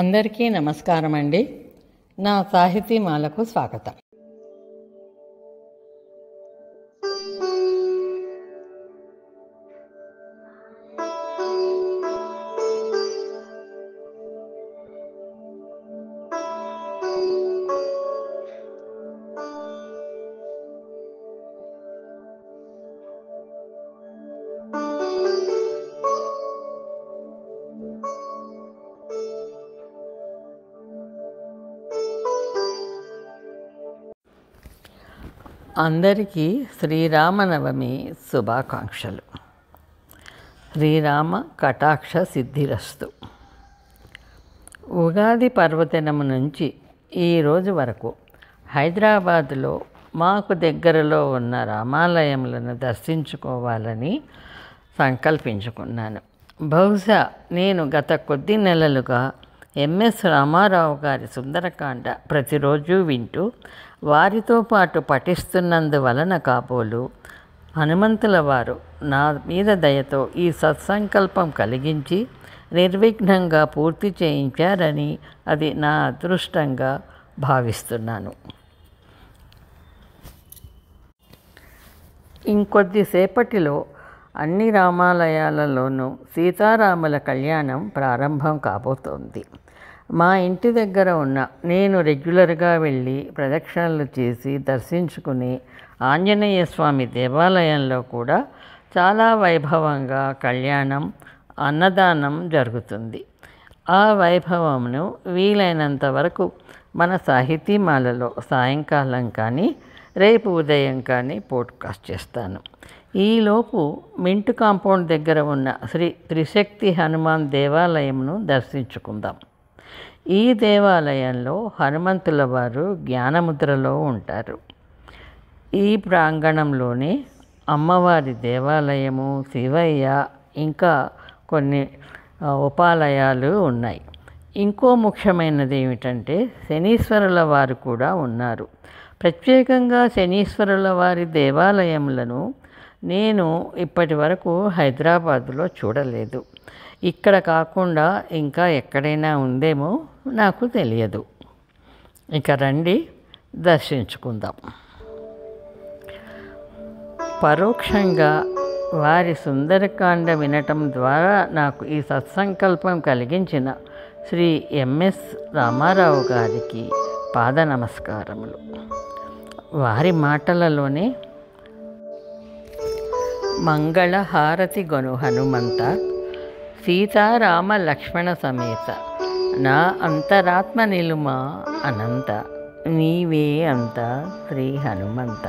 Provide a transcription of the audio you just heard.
అందరికీ నమస్కారం అండి. నా సాహితీమాలకు స్వాగతం. అందరికీ శ్రీరామనవమి శుభాకాంక్షలు. శ్రీరామ కటాక్ష సిద్ధిరస్తు. ఉగాది పర్వదినము నుంచి ఈరోజు వరకు హైదరాబాదులో మాకు దగ్గరలో ఉన్న రామాలయములను దర్శించుకోవాలని సంకల్పించుకున్నాను. బహుశా నేను గత కొద్ది నెలలుగా ఎంఎస్ రామారావు గారి సుందరకాండ ప్రతిరోజు వింటూ వారితో పాటు పఠిస్తున్నందువలన కాబోలు హనుమంతుల వారు నా మీద దయతో ఈ సత్సంకల్పం కలిగించి నిర్విఘ్నంగా పూర్తి చేయించారని అది నా అదృష్టంగా భావిస్తున్నాను. ఇంకొద్దిసేపటిలో అన్ని రామాలయాలలోనూ సీతారాముల కళ్యాణం ప్రారంభం కాబోతోంది. మా ఇంటి దగ్గర ఉన్న నేను రెగ్యులర్గా వెళ్ళి ప్రదక్షిణలు చేసి దర్శించుకుని ఆంజనేయ స్వామి దేవాలయంలో కూడా చాలా వైభవంగా కళ్యాణం, అన్నదానం జరుగుతుంది. ఆ వైభవమును వీలైనంత వరకు మన సాహితీమాలలో సాయంకాలం కానీ రేపు ఉదయం కానీ పోడ్కాస్ట్ చేస్తాను. ఈలోపు మింటు కాంపౌండ్ దగ్గర ఉన్న శ్రీ త్రిశక్తి హనుమాన్ దేవాలయంను దర్శించుకుందాం. ఈ దేవాలయంలో హనుమంతుల వారు జ్ఞానముద్రలో ఉంటారు. ఈ ప్రాంగణంలోనే అమ్మవారి దేవాలయము, శివయ్య, ఇంకా కొన్ని ఉపాలయాలు ఉన్నాయి. ఇంకో ముఖ్యమైనది ఏమిటంటే శనీశ్వరుల వారు కూడా ఉన్నారు. ప్రత్యేకంగా శనీశ్వరుల వారి దేవాలయములను నేను ఇప్పటి వరకు హైదరాబాదులో చూడలేదు. ఇక్కడ కాకుండా ఇంకా ఎక్కడైనా ఉందేమో నాకు తెలియదు. ఇక రండి దర్శించుకుందాం. పరోక్షంగా వారి సుందరకాండ వినటం ద్వారా నాకు ఈ సత్సంకల్పం కలిగించిన శ్రీ ఎంఎస్ రామారావు గారికి పాద నమస్కారములు. వారి మాటలలోనే మంగళ హారతి గొను హనుమంత, సీతారామ లక్ష్మణ సమేత, నా అంతరాత్మ నిలుమ అనంత, నీవే అంత శ్రీ హనుమంత.